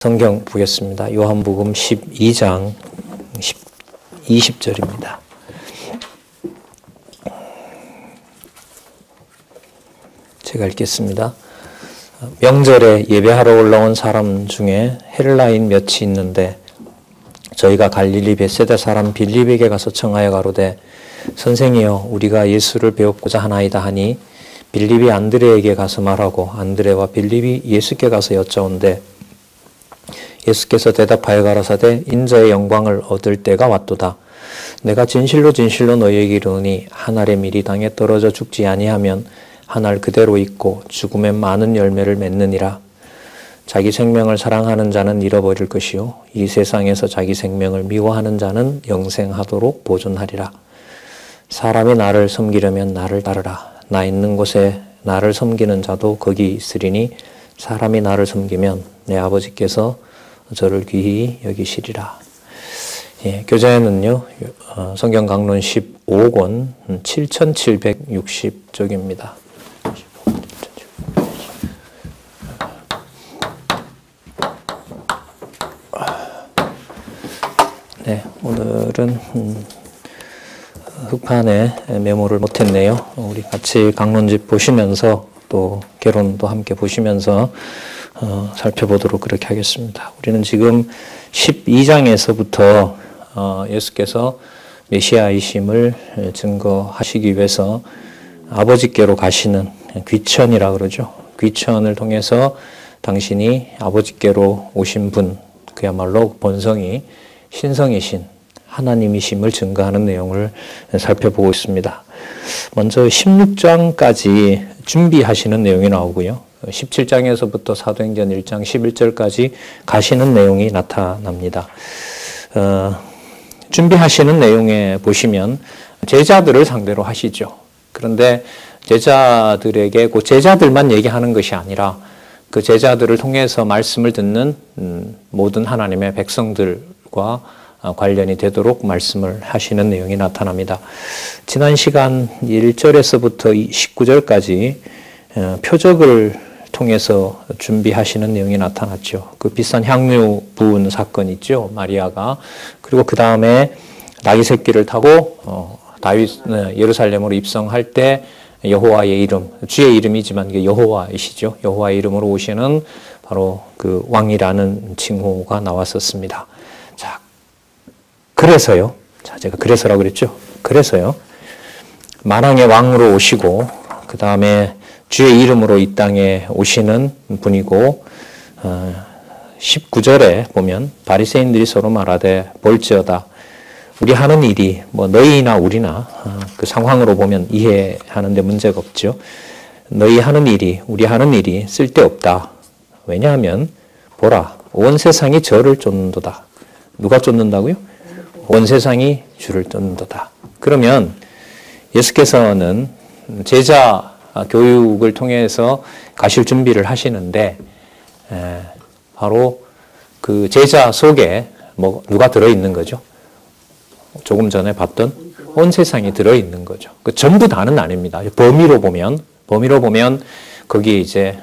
성경 보겠습니다. 요한복음 12장 20절입니다. 제가 읽겠습니다. 명절에 예배하러 올라온 사람 중에 헬라인 몇이 있는데 저희가 갈릴리 벳세다 사람 빌립에게 가서 청하여 가로되 선생이여 우리가 예수를 배우고자 하나이다 하니 빌립이 안드레에게 가서 말하고 안드레와 빌립이 예수께 가서 여짜온대 예수께서 대답하여 가라사대 인자의 영광을 얻을 때가 왔도다. 내가 진실로 진실로 너희에게 이르노니 한 알의 밀이 땅에 떨어져 죽지 아니하면 한 알 그대로 있고 죽음에 많은 열매를 맺느니라. 자기 생명을 사랑하는 자는 잃어버릴 것이요 이 세상에서 자기 생명을 미워하는 자는 영생하도록 보존하리라. 사람이 나를 섬기려면 나를 따르라. 나 있는 곳에 나를 섬기는 자도 거기 있으리니 사람이 나를 섬기면 내 아버지께서 저를 귀히 여기시리라. 교재는요, 성경 강론 15권 7760쪽입니다. 네, 오늘은 흑판에 메모를 못했네요. 우리 같이 강론집 보시면서 또 개론도 함께 보시면서 살펴보도록 그렇게 하겠습니다. 우리는 지금 12장에서부터 예수께서 메시아이심을 증거하시기 위해서 아버지께로 가시는 귀천이라 그러죠. 귀천을 통해서 당신이 아버지께로 오신 분, 그야말로 본성이 신성이신 하나님이심을 증거하는 내용을 살펴보고 있습니다. 먼저 16장까지 준비하시는 내용이 나오고요. 17장에서부터 사도행전 1장 11절까지 가시는 내용이 나타납니다. 준비하시는 내용에 보시면 제자들을 상대로 하시죠. 그런데 제자들에게 그 제자들만 얘기하는 것이 아니라 그 제자들을 통해서 말씀을 듣는 모든 하나님의 백성들과 관련이 되도록 말씀을 하시는 내용이 나타납니다. 지난 시간 1절에서부터 19절까지 표적을 통해서 준비하시는 내용이 나타났죠. 그 비싼 향유 부은 사건 있죠. 마리아가. 그리고 그 다음에 나귀 새끼를 타고 예루살렘으로 입성할 때 여호와의 이름, 주의 이름이지만 이게 여호와이시죠. 여호와의 이름으로 오시는 바로 그 왕이라는 칭호가 나왔었습니다. 자, 그래서요. 자, 제가 그래서라고 그랬죠. 그래서요. 만왕의 왕으로 오시고 그 다음에 주의 이름으로 이 땅에 오시는 분이고 19절에 보면 바리새인들이 서로 말하되 볼지어다 우리 하는 일이 뭐 너희나 우리나 그 상황으로 보면 이해하는 데 문제가 없죠. 너희 하는 일이 우리 하는 일이 쓸데없다. 왜냐하면 보라 온 세상이 저를 쫓는도다. 누가 쫓는다고요? 온 세상이 주를 쫓는도다. 그러면 예수께서는 제자 교육을 통해서 가실 준비를 하시는데 바로 그 제자 속에 뭐 누가 들어있는 거죠? 조금 전에 봤던 온 세상이 들어있는 거죠. 그 전부 다는 아닙니다. 범위로 보면 거기에 이제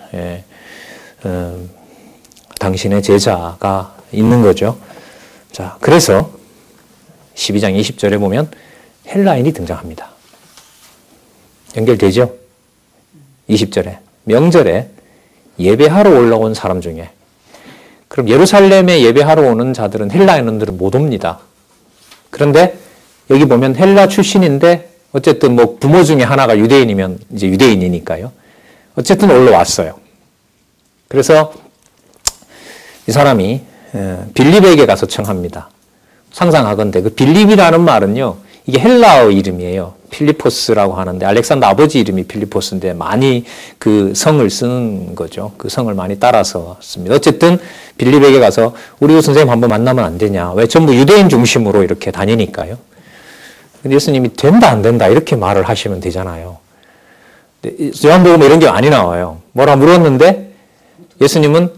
당신의 제자가 있는 거죠. 자, 그래서 12장 20절에 보면 헬라인이 등장합니다. 연결되죠? 20절에 명절에 예배하러 올라온 사람 중에 그럼 예루살렘에 예배하러 오는 자들은 헬라인들은 못 옵니다. 그런데 여기 보면 헬라 출신인데 어쨌든 뭐 부모 중에 하나가 유대인이면 이제 유대인이니까요. 어쨌든 올라왔어요. 그래서 이 사람이 빌립에게 가서 청합니다. 상상하건대 그 빌립이라는 말은요. 이게 헬라어 이름이에요. 필리포스라고 하는데 알렉산더 아버지 이름이 필리포스인데 많이 그 성을 쓰는 거죠. 그 성을 많이 따라서 씁니다. 어쨌든 빌립에게 가서 우리 선생님 한번 만나면 안 되냐. 왜 전부 유대인 중심으로 이렇게 다니니까요. 근데 예수님이 된다 안 된다 이렇게 말을 하시면 되잖아요. 요한복음에 이런 게 많이 나와요. 뭐라 물었는데 예수님은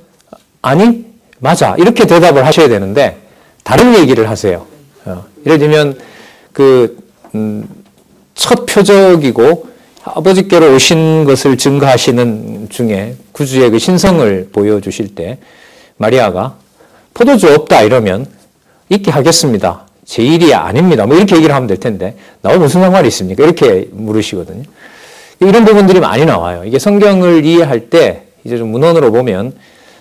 아니 맞아 이렇게 대답을 하셔야 되는데 다른 얘기를 하세요. 예를 들면 첫 표적이고 아버지께로 오신 것을 증거하시는 중에 구주의 그 신성을 보여주실 때 마리아가 포도주 없다 이러면 있게 하겠습니다. 제 일이 아닙니다. 뭐 이렇게 얘기를 하면 될 텐데 나와 무슨 상관이 있습니까? 이렇게 물으시거든요. 이런 부분들이 많이 나와요. 이게 성경을 이해할 때 이제 좀 문헌으로 보면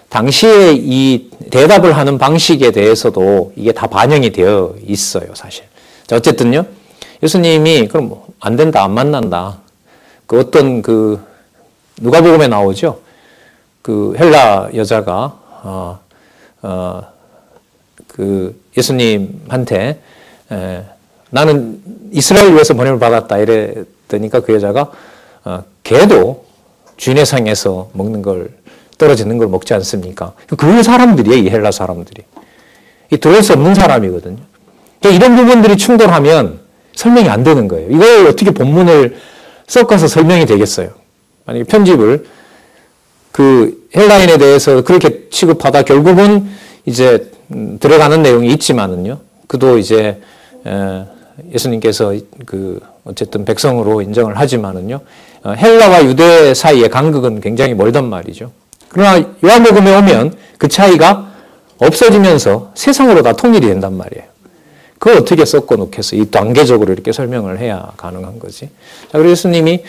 당시에 이 대답을 하는 방식에 대해서도 이게 다 반영이 되어 있어요, 사실. 자, 어쨌든요. 예수님이 그럼 뭐 안 된다, 안 만난다. 그 어떤 그 누가복음에 나오죠. 그 헬라 여자가 그 예수님한테 나는 이스라엘 위해서 보냄을 받았다 이랬더니까 그 여자가 개도 주인의 상에서 먹는 걸 떨어지는 걸 먹지 않습니까? 그 사람들이에요, 이 헬라 사람들이. 이 들을 수 없는 사람이거든요. 그러니까 이런 부분들이 충돌하면 설명이 안 되는 거예요. 이걸 어떻게 본문을 섞어서 설명이 되겠어요? 만약에 편집을 그 헬라인에 대해서 그렇게 취급하다 결국은 이제 들어가는 내용이 있지만은요. 그도 이제 예수님께서 그 어쨌든 백성으로 인정을 하지만은요. 헬라와 유대 사이의 간극은 굉장히 멀단 말이죠. 그러나 요한복음에 오면 그 차이가 없어지면서 세상으로 다 통일이 된단 말이에요. 그걸 어떻게 섞어 놓겠어? 이 단계적으로 이렇게 설명을 해야 가능한 거지. 자, 그래서 예수님이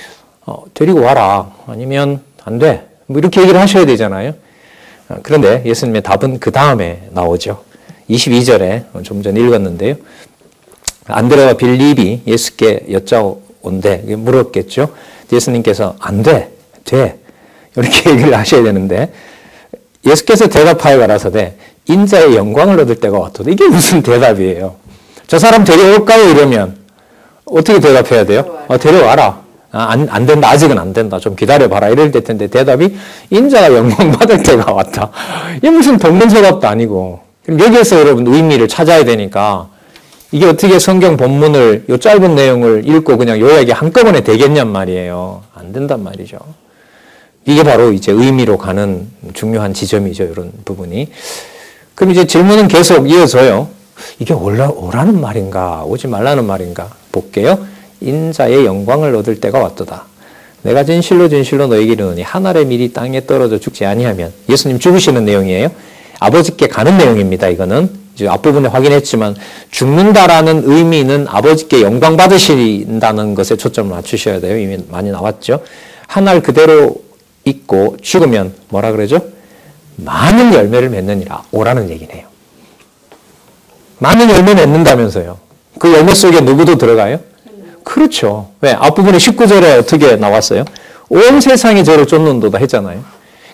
데리고 와라. 아니면 안 돼. 뭐 이렇게 얘기를 하셔야 되잖아요. 그런데 예수님의 답은 그 다음에 나오죠. 22절에 좀 전 읽었는데요. 안드레와 빌립이 예수께 여짜온데 물었겠죠. 예수님께서 안 돼. 돼. 이렇게 얘기를 하셔야 되는데 예수께서 대답하여 가라사대 인자의 영광을 얻을 때가 왔도다. 이게 무슨 대답이에요. 저 사람 데려올까요? 이러면 어떻게 대답해야 돼요? 데려와라. 안 된다. 아직은 안 된다. 좀 기다려봐라. 이럴 텐데 대답이 인자가 영광 받을 때가 왔다. 이게 무슨 동문서답도 아니고. 그럼 여기에서 여러분 의미를 찾아야 되니까 이게 어떻게 성경 본문을 요 짧은 내용을 읽고 그냥 요약이 한꺼번에 되겠냔 말이에요. 안 된단 말이죠. 이게 바로 이제 의미로 가는 중요한 지점이죠. 이런 부분이. 그럼 이제 질문은 계속 이어져요. 이게 오라는 말인가? 오지 말라는 말인가? 볼게요. 인자의 영광을 얻을 때가 왔도다. 내가 진실로 너에게 이르노니 한 알의 밀이 땅에 떨어져 죽지 아니하면 예수님 죽으시는 내용이에요. 아버지께 가는 내용입니다. 이거는 이제 앞부분에 확인했지만 죽는다라는 의미는 아버지께 영광 받으신다는 것에 초점을 맞추셔야 돼요. 이미 많이 나왔죠. 한 알 그대로 있고 죽으면 뭐라 그러죠? 많은 열매를 맺느니라. 오라는 얘기네요. 많은 열매 맺는다면서요. 그 열매 속에 누구도 들어가요? 그렇죠. 왜? 앞부분에 19절에 어떻게 나왔어요? 온 세상이 저를 쫓는도다 했잖아요.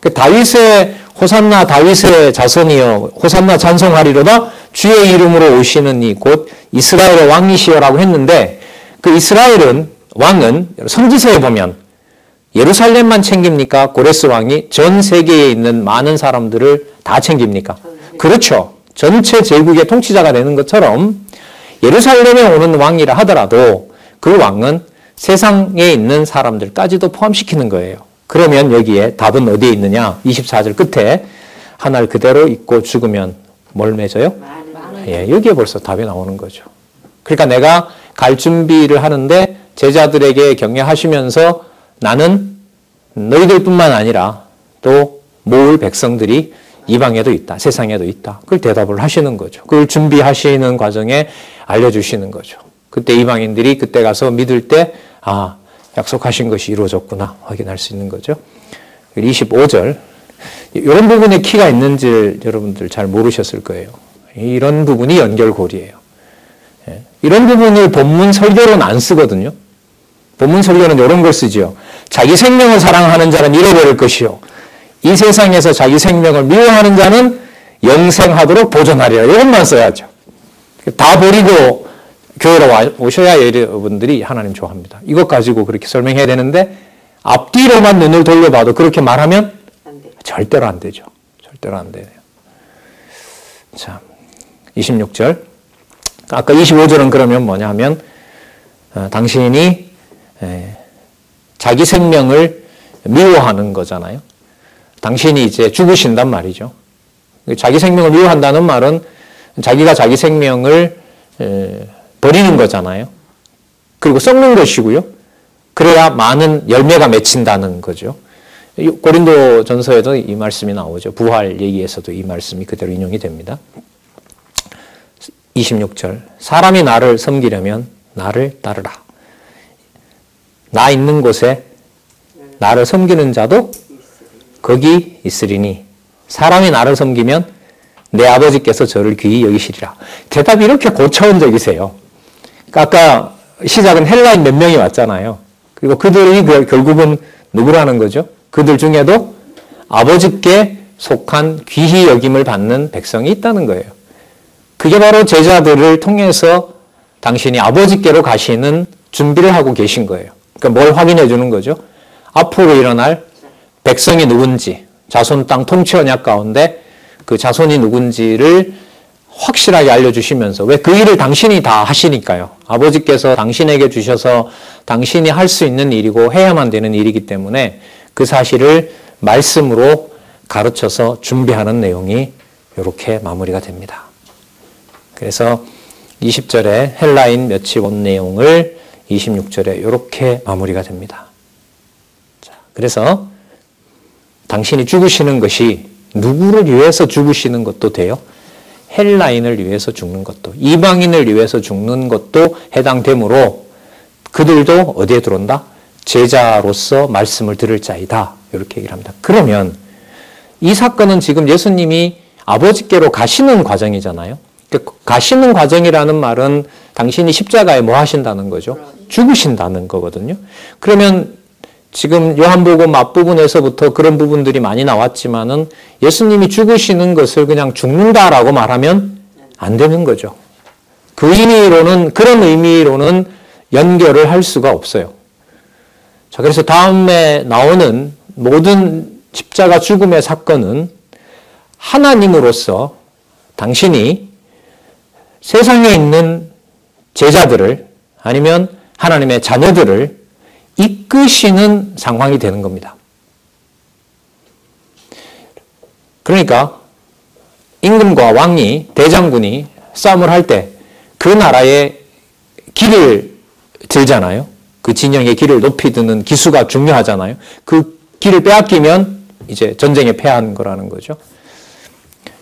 그 다윗의 호산나 다윗의 자손이여 호산나 찬송하리로다 주의 이름으로 오시는 이 곧 이스라엘의 왕이시여라고 했는데 그 이스라엘은 왕은 선지서에 보면 예루살렘만 챙깁니까? 고레스 왕이 전 세계에 있는 많은 사람들을 다 챙깁니까? 그렇죠. 전체 제국의 통치자가 되는 것처럼 예루살렘에 오는 왕이라 하더라도 그 왕은 세상에 있는 사람들까지도 포함시키는 거예요. 그러면 여기에 답은 어디에 있느냐? 24절 끝에 한 알 그대로 있고 죽으면 뭘 맺어요? 예, 여기에 벌써 답이 나오는 거죠. 그러니까 내가 갈 준비를 하는데 제자들에게 격려하시면서 나는 너희들뿐만 아니라 또 모을 백성들이 이방에도 있다. 세상에도 있다. 그걸 대답을 하시는 거죠. 그걸 준비하시는 과정에 알려주시는 거죠. 그때 이방인들이 그때 가서 믿을 때 약속하신 것이 이루어졌구나 확인할 수 있는 거죠. 25절 이런 부분에 키가 있는지 여러분들 잘 모르셨을 거예요. 이런 부분이 연결고리예요. 이런 부분을 본문 설교로는 안 쓰거든요. 본문 설교는 이런 걸 쓰지요. 자기 생명을 사랑하는 자는 잃어버릴 것이요. 이 세상에서 자기 생명을 미워하는 자는 영생하도록 보존하리라. 이것만 써야죠. 다 버리고 교회로 오셔야 여러분들이 하나님 좋아합니다. 이것 가지고 그렇게 설명해야 되는데 앞뒤로만 눈을 돌려봐도 그렇게 말하면 절대로 안 되죠. 절대로 안 돼요. 자, 26절. 아까 25절은 그러면 뭐냐 하면 당신이 자기 생명을 미워하는 거잖아요. 당신이 이제 죽으신단 말이죠. 자기 생명을 미워한다는 말은 자기가 자기 생명을 버리는 거잖아요. 그리고 썩는 것이고요. 그래야 많은 열매가 맺힌다는 거죠. 고린도 전서에도 이 말씀이 나오죠. 부활 얘기에서도 이 말씀이 그대로 인용이 됩니다. 26절. 사람이 나를 섬기려면 나를 따르라. 나 있는 곳에 나를 섬기는 자도 거기 있으리니 사람이 나를 섬기면 내 아버지께서 저를 귀히 여기시리라. 대답이 이렇게 고차원적이세요. 아까 시작은 헬라인 몇 명이 왔잖아요. 그리고 그들이 결국은 누구라는 거죠? 그들 중에도 아버지께 속한 귀히 여김을 받는 백성이 있다는 거예요. 그게 바로 제자들을 통해서 당신이 아버지께로 가시는 준비를 하고 계신 거예요. 그러니까 뭘 확인해 주는 거죠? 앞으로 일어날 백성이 누군지, 자손 땅 통치 언약 가운데 그 자손이 누군지를 확실하게 알려주시면서, 왜 그 일을 당신이 다 하시니까요. 아버지께서 당신에게 주셔서 당신이 할 수 있는 일이고 해야만 되는 일이기 때문에 그 사실을 말씀으로 가르쳐서 준비하는 내용이 이렇게 마무리가 됩니다. 그래서 20절에 헬라인 몇이 온 내용을 26절에 이렇게 마무리가 됩니다. 자, 그래서 당신이 죽으시는 것이 누구를 위해서 죽으시는 것도 돼요. 헬라인을 위해서 죽는 것도, 이방인을 위해서 죽는 것도 해당되므로 그들도 어디에 들어온다? 제자로서 말씀을 들을 자이다. 이렇게 얘기를 합니다. 그러면 이 사건은 지금 예수님이 아버지께로 가시는 과정이잖아요. 가시는 과정이라는 말은 당신이 십자가에 뭐 하신다는 거죠? 죽으신다는 거거든요. 그러면 지금 요한복음 앞부분에서부터 그런 부분들이 많이 나왔지만은 예수님이 죽으시는 것을 그냥 죽는다라고 말하면 안 되는 거죠. 그 의미로는, 그런 의미로는 연결을 할 수가 없어요. 자, 그래서 다음에 나오는 모든 십자가 죽음의 사건은 하나님으로서 당신이 세상에 있는 제자들을 아니면 하나님의 자녀들을 이끄시는 상황이 되는 겁니다. 그러니까 임금과 왕이, 대장군이 싸움을 할 때 그 나라의 길을 들잖아요. 그 진영의 길을 높이 드는 기수가 중요하잖아요. 그 길을 빼앗기면 이제 전쟁에 패한 거라는 거죠.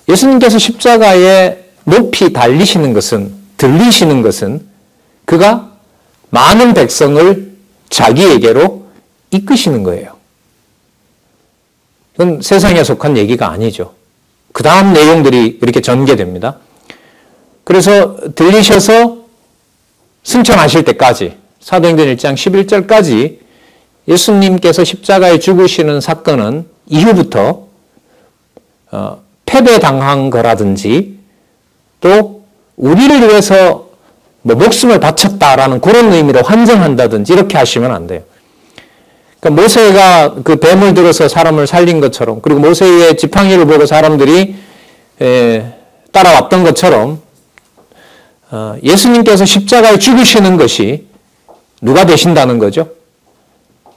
예수님께서 십자가에 높이 달리시는 것은, 들리시는 것은 그가 많은 백성을 자기에게로 이끄시는 거예요. 그건 세상에 속한 얘기가 아니죠. 그 다음 내용들이 이렇게 전개됩니다. 그래서 들리셔서 승천하실 때까지, 사도행전 1장 11절까지 예수님께서 십자가에 죽으시는 사건은 이후부터 패배당한 거라든지 또 우리를 위해서 뭐 목숨을 바쳤다라는 그런 의미로 환정한다든지 이렇게 하시면 안 돼요. 그러니까 모세가 그 뱀을 들어서 사람을 살린 것처럼, 그리고 모세의 지팡이를 보고 사람들이 따라왔던 것처럼 예수님께서 십자가에 죽으시는 것이 누가 되신다는 거죠?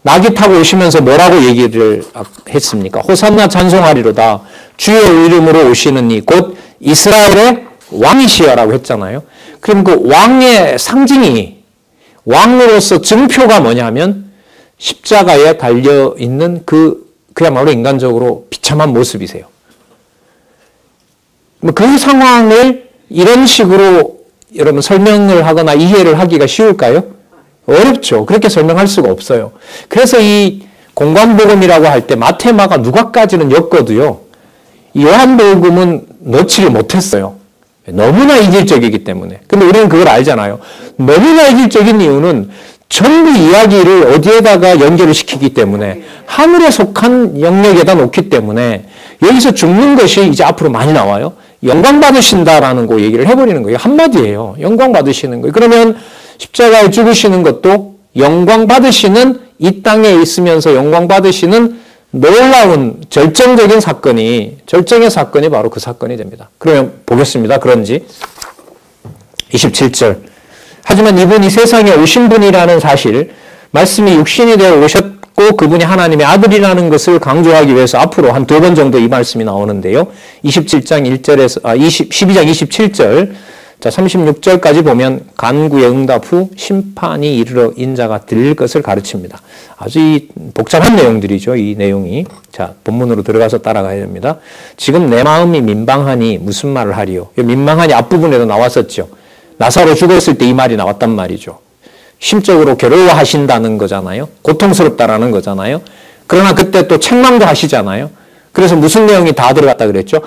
나귀 타고 오시면서 뭐라고 얘기를 했습니까? 호산나 찬송하리로다. 주의 이름으로 오시는 이 곧 이스라엘의 왕이시여라고 했잖아요. 그럼 그 왕의 상징이, 왕으로서 증표가 뭐냐면 십자가에 달려있는 그야말로 인간적으로 비참한 모습이세요. 그 상황을 이런 식으로 여러분 설명을 하거나 이해를 하기가 쉬울까요? 어렵죠. 그렇게 설명할 수가 없어요. 그래서 이 공관복음이라고 할 때 마태, 마가, 누가까지는 엮어도요, 이 요한복음은 넣지를 못했어요. 너무나 이질적이기 때문에. 근데 우리는 그걸 알잖아요. 너무나 이질적인 이유는 전부 이야기를 어디에다가 연결을 시키기 때문에, 하늘에 속한 영역에다 놓기 때문에 여기서 죽는 것이 이제 앞으로 많이 나와요. 영광 받으신다라는 거 얘기를 해버리는 거예요. 한마디예요. 영광 받으시는 거예요. 그러면 십자가에 죽으시는 것도 영광 받으시는, 이 땅에 있으면서 영광 받으시는 놀라운 절정적인 사건이, 절정의 사건이 바로 그 사건이 됩니다. 그러면 보겠습니다. 그런지 27절. 하지만 이분이 세상에 오신 분이라는 사실, 말씀이 육신이 되어 오셨고 그분이 하나님의 아들이라는 것을 강조하기 위해서 앞으로 한 2번 정도 이 말씀이 나오는데요. 12장 27절 자, 36절까지 보면 간구의 응답 후 심판이 이르러 인자가 들릴 것을 가르칩니다. 아주 복잡한 내용들이죠. 이 내용이. 자, 본문으로 들어가서 따라가야 됩니다. 지금 내 마음이 민망하니 무슨 말을 하리요? 민망하니 앞부분에도 나왔었죠. 나사로 죽었을 때 이 말이 나왔단 말이죠. 심적으로 괴로워하신다는 거잖아요. 고통스럽다라는 거잖아요. 그러나 그때 또 책망도 하시잖아요. 그래서 무슨 내용이 다 들어갔다 그랬죠?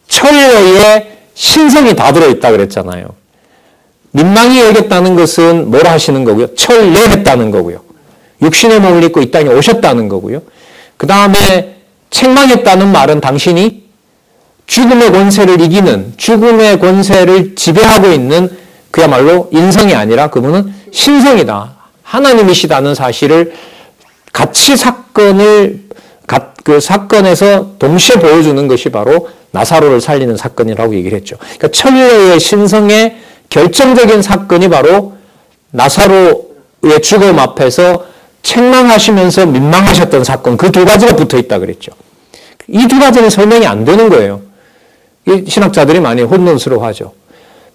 철저의 신성이 다 들어있다 그랬잖아요. 민망히 여겼다는 것은 뭐라 하시는 거고요? 철례했다는 거고요. 육신의 몸을 입고 이 땅에 오셨다는 거고요. 그 다음에 책망했다는 말은 당신이 죽음의 권세를 이기는, 죽음의 권세를 지배하고 있는 그야말로 인성이 아니라 그분은 신성이다. 하나님이시다는 사실을 같이 그 사건에서 동시에 보여주는 것이 바로 나사로를 살리는 사건이라고 얘기를 했죠. 그러니까 천리의 신성의 결정적인 사건이 바로 나사로의 죽음 앞에서 책망하시면서 민망하셨던 사건, 그 두 가지가 붙어 있다 그랬죠. 이 두 가지는 설명이 안 되는 거예요. 신학자들이 많이 혼돈스러워하죠.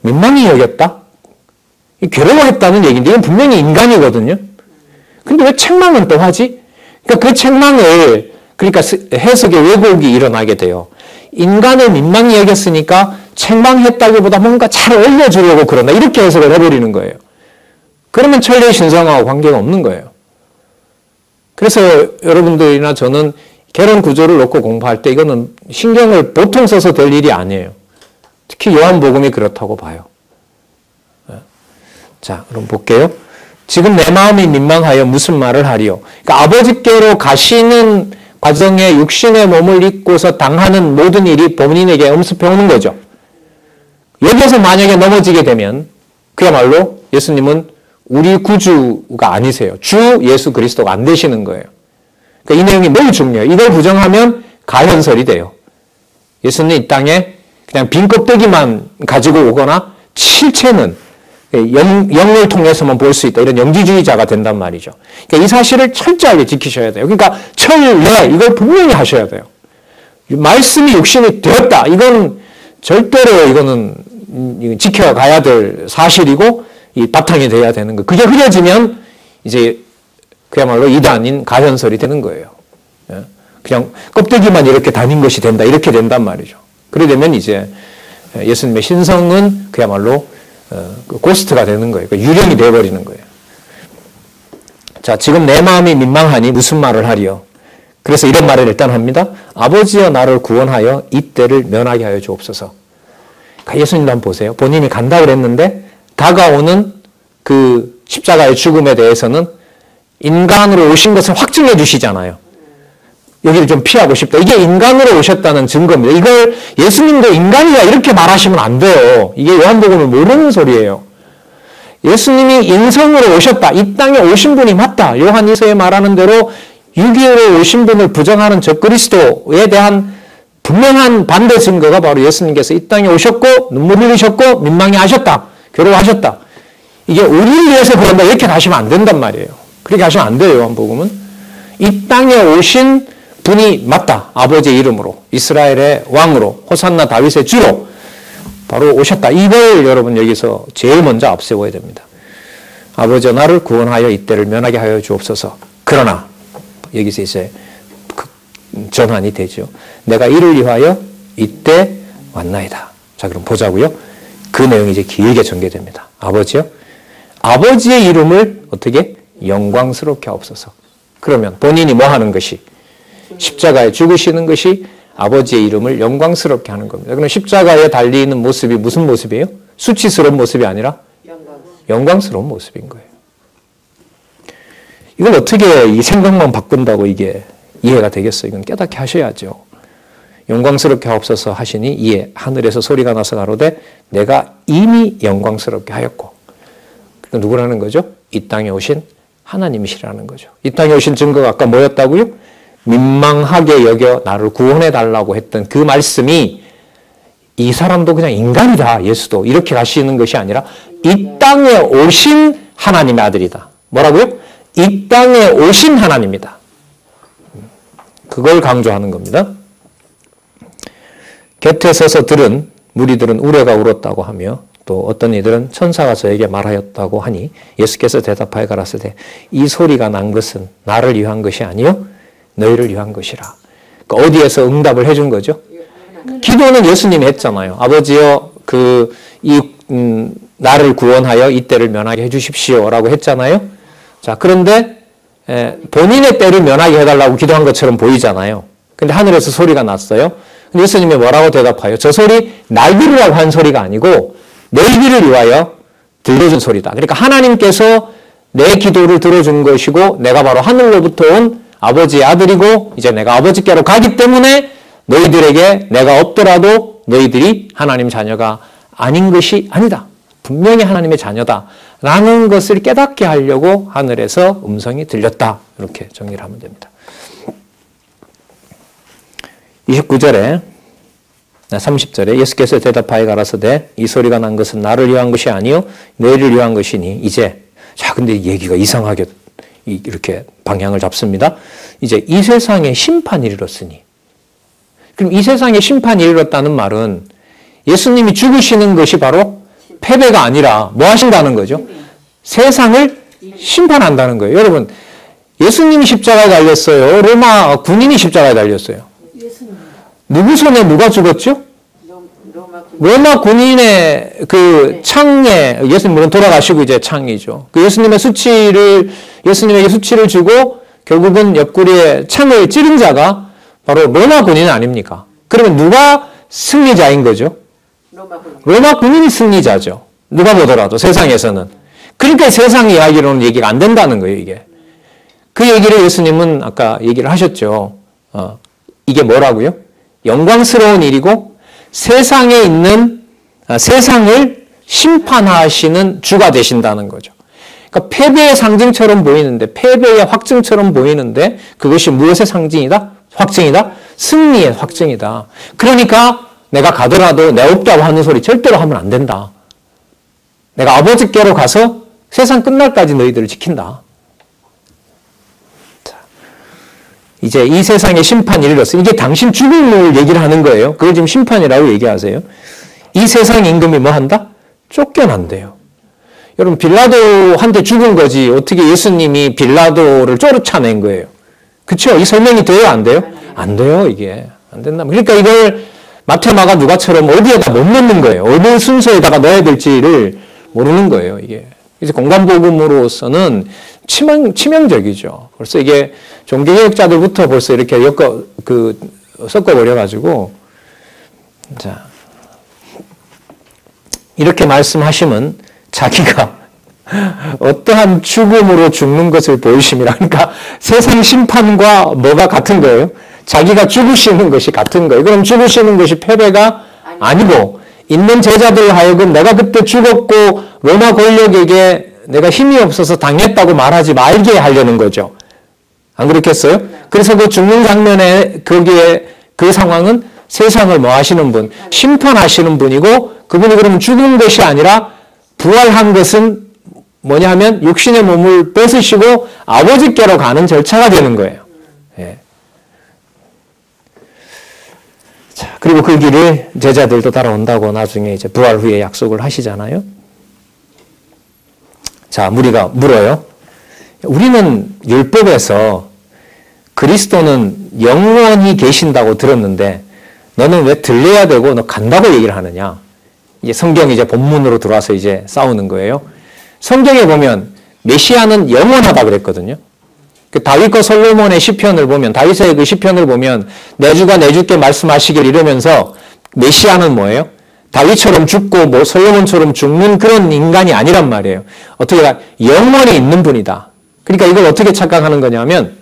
민망히 여겼다? 괴로워했다는 얘기인데 이건 분명히 인간이거든요. 근데 왜 책망은 또 하지? 그러니까 그 책망을 그러니까 해석의 왜곡이 일어나게 돼요. 인간을 민망히 여겼으니까 책망했다기보다 뭔가 잘 올려주려고 그런다. 이렇게 해석을 해버리는 거예요. 그러면 천리의 신성하고 관계가 없는 거예요. 그래서 여러분들이나 저는 결혼 구조를 놓고 공부할 때 이거는 신경을 보통 써서 될 일이 아니에요. 특히 요한복음이 그렇다고 봐요. 자, 그럼 볼게요. 지금 내 마음이 민망하여 무슨 말을 하리요? 그러니까 아버지께로 가시는 과정에 육신의 몸을 입고서 당하는 모든 일이 본인에게 엄습해 오는 거죠. 여기서 만약에 넘어지게 되면 그야말로 예수님은 우리 구주가 아니세요. 주 예수 그리스도가 안 되시는 거예요. 그러니까 이 내용이 매우 중요해요. 이걸 부정하면 가현설이 돼요. 예수님 이 땅에 그냥 빈 껍데기만 가지고 오거나 실체는 영을 통해서만 볼 수 있다. 이런 영지주의자가 된단 말이죠. 그러니까 이 사실을 철저하게 지키셔야 돼요. 그러니까 철례 이걸 분명히 하셔야 돼요. 말씀이 육신이 되었다. 이건 절대로 이거는 지켜가야 될 사실이고 이 바탕이 돼야 되는 거. 그게 흐려지면 이제 그야말로 이단인 가현설이 되는 거예요. 그냥 껍데기만 이렇게 다닌 것이 된다. 이렇게 된단 말이죠. 그래 되면 이제 예수님의 신성은 그야말로 고스트가 되는 거예요. 유령이 되어버리는 거예요. 자, 지금 내 마음이 민망하니 무슨 말을 하리요? 그래서 이런 말을 일단 합니다. 아버지여 나를 구원하여 이때를 면하게 하여 주옵소서. 예수님도 한번 보세요. 본인이 간다 그랬는데 다가오는 그 십자가의 죽음에 대해서는 인간으로 오신 것을 확증해 주시잖아요. 여기를 좀 피하고 싶다. 이게 인간으로 오셨다는 증거입니다. 이걸 예수님도 인간이다 이렇게 말하시면 안 돼요. 이게 요한복음을 모르는 소리예요. 예수님이 인성으로 오셨다. 이 땅에 오신 분이 맞다. 요한 2서에 말하는 대로 6.25로 오신 분을 부정하는 적그리스도에 대한 분명한 반대 증거가 바로 예수님께서 이 땅에 오셨고 눈물 흘리셨고 민망해 하셨다. 괴로워하셨다. 이게 우리를 위해서 그런다 이렇게 가시면 안 된단 말이에요. 그렇게 하시면 안 돼요. 요한복음은. 이 땅에 오신 분이 맞다. 아버지의 이름으로 이스라엘의 왕으로 호산나 다윗의 주로 바로 오셨다. 이걸 여러분 여기서 제일 먼저 앞세워야 됩니다. 아버지여 나를 구원하여 이때를 면하게 하여 주옵소서. 그러나 여기서 이제 전환이 되죠. 내가 이를 위하여 이때 왔나이다. 자, 그럼 보자고요. 그 내용이 이제 길게 전개됩니다. 아버지요. 아버지의 이름을 어떻게 영광스럽게 하옵소서. 그러면 본인이 뭐 하는 것이 십자가에 죽으시는 것이 아버지의 이름을 영광스럽게 하는 겁니다. 그럼 십자가에 달리는 모습이 무슨 모습이에요? 수치스러운 모습이 아니라 영광스러운 모습인 거예요. 이걸 어떻게 이 생각만 바꾼다고 이게 이해가 되겠어요? 이건 깨닫게 하셔야죠. 영광스럽게 하옵소서 하시니 이에 하늘에서 소리가 나서 가로되 내가 이미 영광스럽게 하였고. 누구라는 거죠? 이 땅에 오신 하나님이시라는 거죠. 이 땅에 오신 증거가 아까 뭐였다고요? 민망하게 여겨 나를 구원해 달라고 했던 그 말씀이 이 사람도 그냥 인간이다. 예수도 이렇게 가시는 것이 아니라 이 땅에 오신 하나님의 아들이다. 뭐라고요? 이 땅에 오신 하나님이다. 그걸 강조하는 겁니다. 곁에 서서 들은 무리들은 우레가 울었다고 하며 또 어떤 이들은 천사가 저에게 말하였다고 하니 예수께서 대답하여 가라사대 이 소리가 난 것은 나를 위한 것이 아니요 너희를 위한 것이라. 그러니까 어디에서 응답을 해준 거죠? 기도는 예수님이 했잖아요. 아버지여 나를 구원하여 이 때를 면하게 해주십시오라고 했잖아요. 자, 그런데 본인의 때를 면하게 해달라고 기도한 것처럼 보이잖아요. 근데 하늘에서 소리가 났어요. 근데 예수님이 뭐라고 대답하여? 저 소리 날 들으라고 한 소리가 아니고 너희들을 위하여 들려준 소리다. 그러니까 하나님께서 내 기도를 들어준 것이고 내가 바로 하늘로부터 온 아버지의 아들이고 이제 내가 아버지께로 가기 때문에 너희들에게 내가 없더라도 너희들이 하나님 자녀가 아닌 것이 아니다. 분명히 하나님의 자녀다. 라는 것을 깨닫게 하려고 하늘에서 음성이 들렸다. 이렇게 정리를 하면 됩니다. 29절에 30절에 예수께서 대답하여 가라사대 이 소리가 난 것은 나를 위한 것이 아니요 너희를 위한 것이니 이제 자 근데 얘기가 이상하게 이렇게 방향을 잡습니다. 이제 이 세상에 심판이 이르렀으니 그럼 이 세상에 심판이 이르렀다는 말은 예수님이 죽으시는 것이 바로 패배가 아니라 뭐 하신다는 거죠? 세상을 심판한다는 거예요. 여러분 예수님이 십자가에 달렸어요. 로마 군인이 십자가에 달렸어요. 누구 손에 누가 죽었죠? 로마 군인의 그 창에 예수님 물론 돌아가시고 이제 창이죠. 그 예수님에게 수치를 주고 결국은 옆구리에 창을 찌른 자가 바로 로마 군인 아닙니까? 그러면 누가 승리자인 거죠? 로마 군인이 승리자죠. 누가 보더라도 세상에서는. 그러니까 세상 이야기로는 얘기가 안 된다는 거예요, 이게. 그 얘기를 예수님은 아까 얘기를 하셨죠. 이게 뭐라고요? 영광스러운 일이고 세상에 있는 세상을 심판하시는 주가 되신다는 거죠. 그러니까 패배의 상징처럼 보이는데 패배의 확증처럼 보이는데 그것이 무엇의 상징이다? 확증이다? 승리의 확증이다. 그러니까 내가 가더라도 내 없다고 하는 소리 절대로 하면 안 된다. 내가 아버지께로 가서 세상 끝날까지 너희들을 지킨다. 이제 이 세상의 심판이 이르렀어. 이게 당신 죽음을 얘기를 하는 거예요. 그걸 지금 심판이라고 얘기하세요. 이 세상 임금이 뭐 한다? 쫓겨난대요. 여러분 빌라도한테 죽은 거지 어떻게 예수님이 빌라도를 쫓아낸 거예요. 그렇죠? 이 설명이 돼요? 안 돼요? 안 돼요. 이게. 안 된다. 그러니까 이걸 마태, 마가, 누가처럼 어디에다 못 넣는 거예요. 어느 순서에다가 넣어야 될지를 모르는 거예요. 이게. 이제 공간복음으로서는 치명적이죠. 벌써 이게 종교개혁자들부터 벌써 이렇게 섞어버려가지고, 자, 이렇게 말씀하시면 자기가 어떠한 죽음으로 죽는 것을 보이심이라. 그러니까 세상 심판과 뭐가 같은 거예요? 자기가 죽으시는 것이 같은 거예요. 그럼 죽으시는 것이 패배가 아니고, 있는 제자들 하여금 내가 그때 죽었고 로마 권력에게 내가 힘이 없어서 당했다고 말하지 말게 하려는 거죠. 안 그렇겠어요? 그래서 그 죽는 장면에 거기에 그 상황은 세상을 뭐 하시는 분? 심판하시는 분이고 그분이 그러면 죽은 것이 아니라 부활한 것은 뭐냐면 육신의 몸을 뺏으시고 아버지께로 가는 절차가 되는 거예요. 예. 자, 그리고 그 길을 제자들도 따라온다고 나중에 이제 부활 후에 약속을 하시잖아요. 자, 우리가 물어요. 우리는 율법에서 그리스도는 영원히 계신다고 들었는데 너는 왜 들려야 되고 너 간다고 얘기를 하느냐? 이제 성경이 이제 본문으로 들어와서 이제 싸우는 거예요. 성경에 보면 메시아는 영원하다 그랬거든요. 그 다윗과 솔로몬의 시편을 보면 다윗의 그 시편을 보면 내 주가 내 주께 말씀하시길 이러면서 메시아는 뭐예요? 다윗처럼 죽고 뭐 솔로몬처럼 죽는 그런 인간이 아니란 말이에요. 어떻게 영원히 있는 분이다. 그러니까 이걸 어떻게 착각하는 거냐면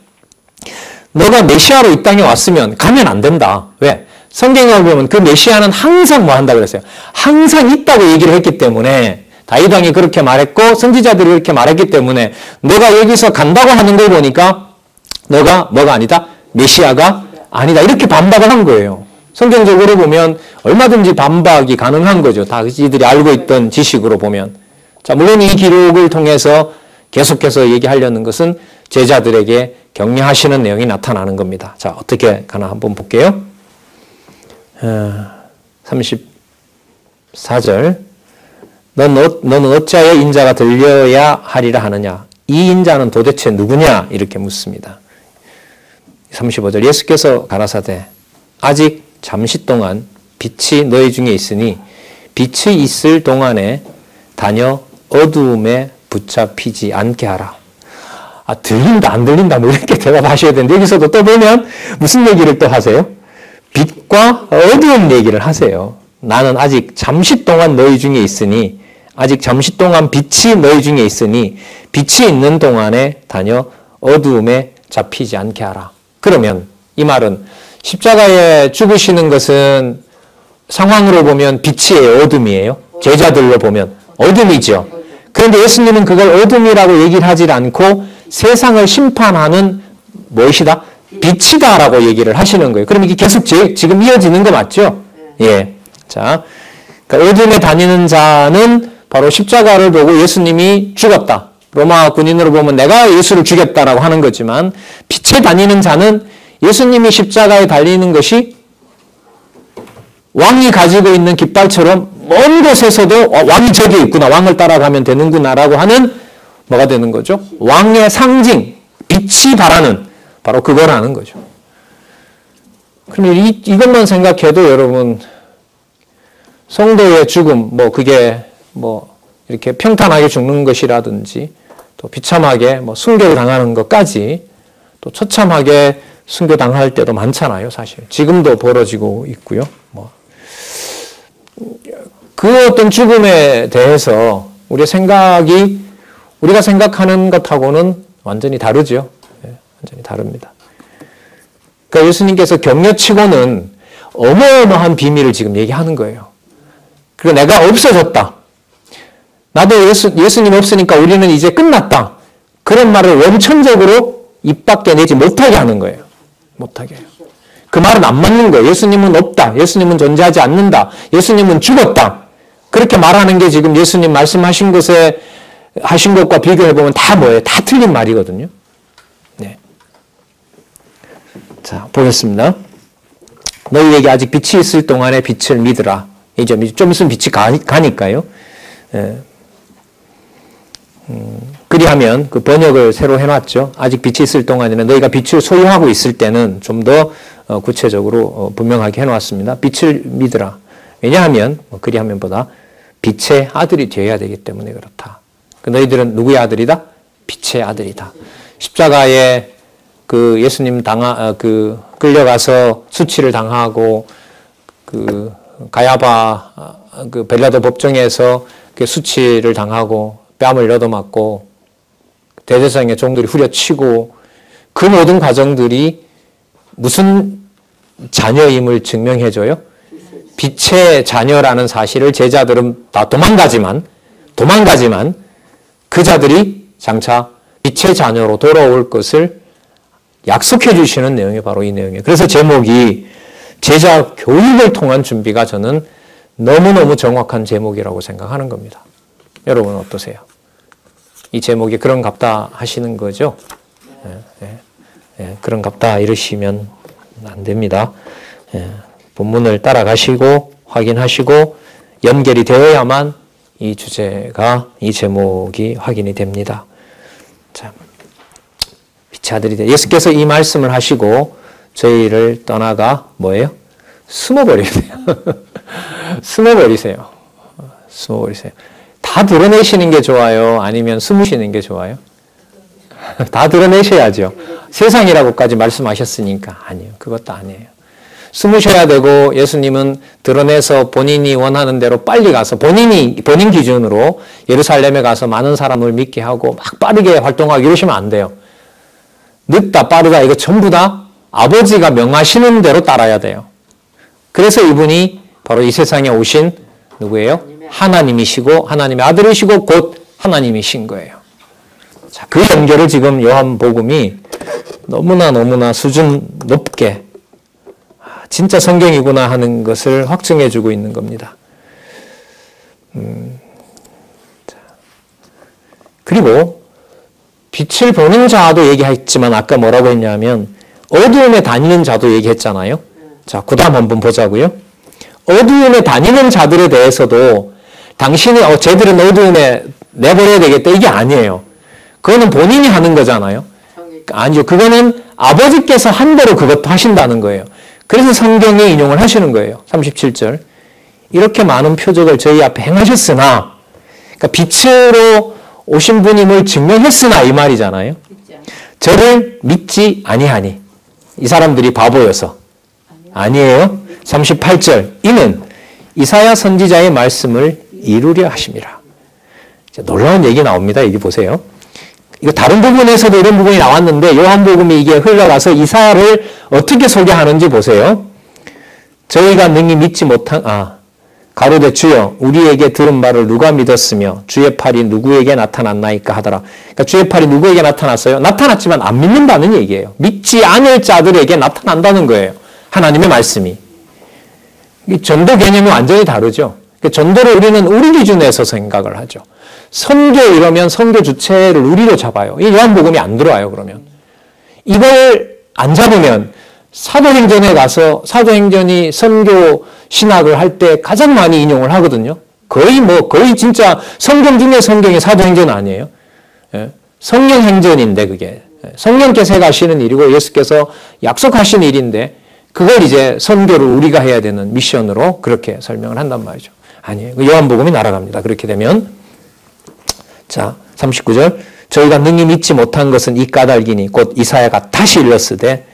너가 메시아로 이 땅에 왔으면 가면 안 된다. 왜? 성경에 보면 그 메시아는 항상 뭐 한다 그랬어요. 항상 있다고 얘기를 했기 때문에 다윗 왕이 그렇게 말했고 선지자들이 그렇게 말했기 때문에 너가 여기서 간다고 하는 걸 보니까 너가 뭐가 아니다? 메시아가 아니다. 이렇게 반박을 한 거예요. 성경적으로 보면 얼마든지 반박이 가능한 거죠. 다 이들이 알고 있던 지식으로 보면. 자, 물론 이 기록을 통해서 계속해서 얘기하려는 것은 제자들에게 격려하시는 내용이 나타나는 겁니다. 자, 어떻게 가나 한번 볼게요. 34절 너는 어찌하여 인자가 들려야 하리라 하느냐? 이 인자는 도대체 누구냐? 이렇게 묻습니다. 35절 예수께서 가라사대 아직 잠시 동안 빛이 너희 중에 있으니 빛이 있을 동안에 다녀 어두움에 붙잡히지 않게 하라. 들린다 안 들린다 뭐 이렇게 대답하셔야 되는데 여기서도 또 보면 무슨 얘기를 또 하세요? 빛과 어두움 얘기를 하세요. 나는 아직 잠시 동안 너희 중에 있으니 아직 잠시 동안 빛이 너희 중에 있으니 빛이 있는 동안에 다녀 어두움에 잡히지 않게 하라. 그러면 이 말은 십자가에 죽으시는 것은 상황으로 보면 빛이에요? 어둠이에요? 제자들로 보면 어둠이죠. 그런데 예수님은 그걸 어둠이라고 얘기를 하지 않고 세상을 심판하는 무엇이다? 빛이다라고 얘기를 하시는 거예요. 그럼 이게 계속 지금 이어지는 거 맞죠? 예. 자, 그러니까 어둠에 다니는 자는 바로 십자가를 보고 예수님이 죽었다. 로마 군인으로 보면 내가 예수를 죽였다라고 하는 거지만 빛에 다니는 자는 예수님이 십자가에 달리는 것이 왕이 가지고 있는 깃발처럼 먼 곳에서도 왕이 저기 있구나. 왕을 따라가면 되는구나라고 하는 뭐가 되는 거죠? 왕의 상징, 빛이 바라는 바로 그거라는 거죠. 그럼 이것만 생각해도 여러분 성도의 죽음, 그게 이렇게 평탄하게 죽는 것이라든지 또 비참하게 순교를 당하는 것까지 또 처참하게 순교당할 때도 많잖아요, 사실. 지금도 벌어지고 있고요. 그 어떤 죽음에 대해서 우리가 생각하는 것하고는 완전히 다르죠. 네, 완전히 다릅니다. 그러니까 예수님께서 격려치고는 어마어마한 비밀을 지금 얘기하는 거예요. 그리고 내가 없어졌다. 나도 예수님 없으니까 우리는 이제 끝났다. 그런 말을 원천적으로 입 밖에 내지 못하게 하는 거예요. 못하게 해요. 그 말은 안 맞는 거예요. 예수님은 없다. 예수님은 존재하지 않는다. 예수님은 죽었다. 그렇게 말하는 게 지금 예수님 말씀하신 하신 것과 비교해보면 다 뭐예요? 다 틀린 말이거든요. 네. 자, 보겠습니다. 너희에게 아직 빛이 있을 동안에 빛을 믿으라. 이제 좀 있으면 빛이 가니까요. 예. 그리하면 그 번역을 새로 해놨죠. 아직 빛이 있을 동안에는 너희가 빛을 소유하고 있을 때는 좀 더 구체적으로 분명하게 해놓았습니다. 빛을 믿으라. 왜냐하면 그리하면보다 빛의 아들이 되어야 되기 때문에 그렇다. 너희들은 누구의 아들이다? 빛의 아들이다. 십자가에 그 예수님 끌려가서 수치를 당하고 가야바 벨라도 법정에서 수치를 당하고 뺨을 얻어맞고 대제사장의 종들이 후려치고 그 모든 과정들이 무슨 자녀임을 증명해줘요? 빛의 자녀라는 사실을 제자들은 다 도망가지만 그 자들이 장차 빛의 자녀로 돌아올 것을 약속해 주시는 내용이 바로 이 내용이에요. 그래서 제목이 제자 교육을 통한 준비가 저는 너무너무 정확한 제목이라고 생각하는 겁니다. 여러분 어떠세요? 이 제목이 그런갑다 하시는 거죠? 그런갑다 이러시면 안 됩니다. 본문을 따라가시고 확인하시고 연결이 되어야만 이 제목이 확인이 됩니다. 자, 빛의 아들이 돼. 예수께서 이 말씀을 하시고 저희를 떠나가 뭐예요? 숨어버리세요. 숨어버리세요. 다 드러내시는 게 좋아요? 아니면 숨으시는 게 좋아요? 다 드러내셔야죠. 세상이라고까지 말씀하셨으니까. 아니요. 그것도 아니에요. 숨으셔야 되고 예수님은 드러내서 본인이 원하는 대로 빨리 가서 본인 기준으로 예루살렘에 가서 많은 사람을 믿게 하고 막 빠르게 활동하고 이러시면 안 돼요. 늦다 빠르다 이거 전부 다 아버지가 명하시는 대로 따라야 돼요. 그래서 이분이 바로 이 세상에 오신 누구예요? 하나님이시고 하나님의 아들이시고 곧 하나님이신 거예요. 자, 그 연결을 지금 요한복음이 너무나 수준 높게 진짜 성경이구나 하는 것을 확증해주고 있는 겁니다. 그리고 빛을 보는 자도 얘기했지만 아까 뭐라고 했냐면 어두움에 다니는 자도 얘기했잖아요. 자, 그 다음 한번 보자고요. 어두움에 다니는 자들에 대해서도 당신이 쟤들은 어두움에 내버려야 되겠다 이게 아니에요. 그거는 본인이 하는 거잖아요. 아니요. 그거는 아버지께서 한 대로 그것도 하신다는 거예요. 그래서 성경에 인용을 하시는 거예요. 37절. 이렇게 많은 표적을 저희 앞에 행하셨으나, 그러니까 빛으로 오신 분이 뭘 증명했으나 이 말이잖아요. 저를 믿지 아니하니. 이 사람들이 바보여서. 아니에요. 38절. 이는 이사야 선지자의 말씀을 이루려 하심이라. 놀라운 얘기 나옵니다. 여기 보세요. 이거 다른 부분에서도 이런 부분이 나왔는데 요한복음이 이게 흘러가서 이사야를 어떻게 소개하는지 보세요. 저희가 능히 믿지 못한 가로되 주여 우리에게 들은 말을 누가 믿었으며 주의 팔이 누구에게 나타났나이까 하더라. 그러니까 주의 팔이 누구에게 나타났어요? 나타났지만 안 믿는다는 얘기예요. 믿지 않을 자들에게 나타난다는 거예요. 하나님의 말씀이. 이 전도 개념이 완전히 다르죠. 전도를 우리는 우리 기준에서 생각을 하죠. 선교 이러면 선교 주체를 우리로 잡아요. 이 요한복음이 안 들어와요. 그러면 이걸 안 잡으면 사도행전에 가서 사도행전이 선교 신학을 할 때 가장 많이 인용을 하거든요. 거의 진짜 성경 중에 성경이 사도행전 아니에요. 예? 성령행전인데 그게 성령께서 가시는 일이고 예수께서 약속하신 일인데 그걸 이제 선교를 우리가 해야 되는 미션으로 그렇게 설명을 한단 말이죠. 아니에요. 요한복음이 날아갑니다. 그렇게 되면 자 39절 저희가 능히 믿지 못한 것은 이 까닭이니 곧 이사야가 다시 일렀으되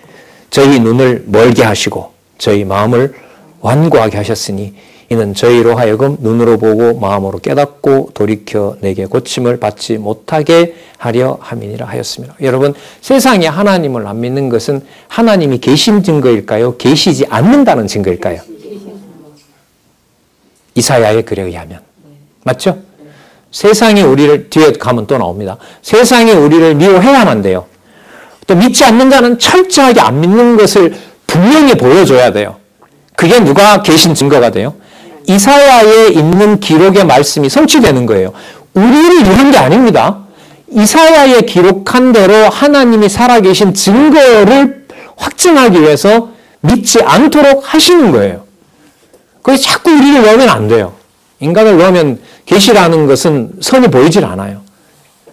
저희 눈을 멀게 하시고 저희 마음을 완고하게 하셨으니 이는 저희로 하여금 눈으로 보고 마음으로 깨닫고 돌이켜 내게 고침을 받지 못하게 하려 함이니라 하였습니다. 여러분 세상에 하나님을 안 믿는 것은 하나님이 계신 증거일까요? 계시지 않는다는 증거일까요? 이사야의 글에 의하면. 맞죠? 세상이 우리를 뒤에 가면 또 나옵니다. 세상이 우리를 미워해야만 돼요. 또 믿지 않는 자는 철저하게 안 믿는 것을 분명히 보여줘야 돼요. 그게 누가 계신 증거가 돼요? 이사야에 있는 기록의 말씀이 성취되는 거예요. 우리를 위한 게 아닙니다. 이사야에 기록한 대로 하나님이 살아계신 증거를 확증하기 위해서 믿지 않도록 하시는 거예요. 그래서 자꾸 우리를 넣으면 안 돼요. 인간을 넣으면 계시라는 것은 선이 보이질 않아요.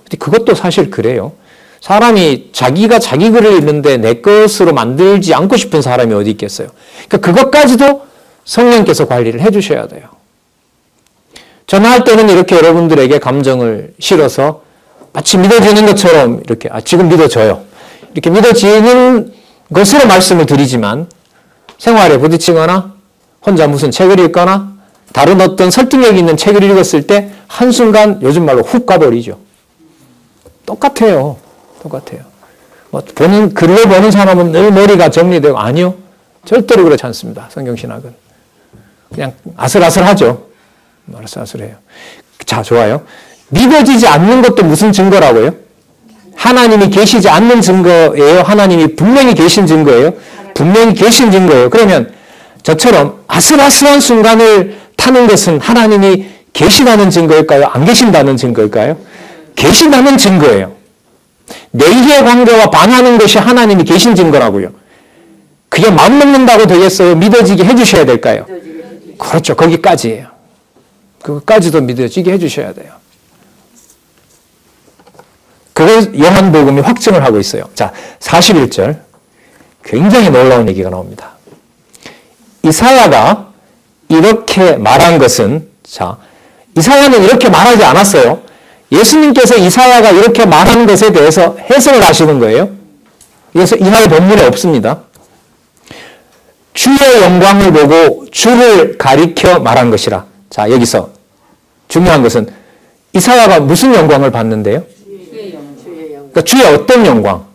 근데 그것도 사실 그래요. 사람이 자기가 자기 글을 읽는데 내 것으로 만들지 않고 싶은 사람이 어디 있겠어요. 그러니까 그것까지도 성령께서 관리를 해주셔야 돼요. 전화할 때는 이렇게 여러분들에게 감정을 실어서 마치 믿어지는 것처럼 이렇게 지금 믿어져요. 이렇게 믿어지는 것으로 말씀을 드리지만 생활에 부딪히거나 혼자 무슨 책을 읽거나 다른 어떤 설득력 있는 책을 읽었을 때 한순간 요즘 말로 훅 가버리죠. 똑같아요. 글로 보는 사람은 늘 머리가 정리되고 아니요. 절대로 그렇지 않습니다. 성경신학은. 그냥 아슬아슬하죠. 아슬아슬해요. 자, 좋아요. 믿어지지 않는 것도 무슨 증거라고요? 하나님이 계시지 않는 증거예요? 하나님이 분명히 계신 증거예요? 분명히 계신 증거예요. 그러면 저처럼 아슬아슬한 순간을 타는 것은 하나님이 계시다는 증거일까요? 안 계신다는 증거일까요? 계신다는 증거예요. 내일의 관계와 반하는 것이 하나님이 계신 증거라고요. 그게 마음먹는다고 되겠어요? 믿어지게 해주셔야 될까요? 그렇죠. 거기까지예요. 그것까지도 믿어지게 해주셔야 돼요. 그걸 요한복음이 확증을 하고 있어요. 자, 41절. 굉장히 놀라운 얘기가 나옵니다. 이사야가 이렇게 말한 것은, 자, 이사야는 이렇게 말하지 않았어요. 예수님께서 이사야가 이렇게 말한 것에 대해서 해석을 하시는 거예요. 그래서 이날 본문에 없습니다. 주의 영광을 보고 주를 가리켜 말한 것이라. 자, 여기서 중요한 것은 이사야가 무슨 영광을 봤는데요? 그러니까 주의 어떤 영광?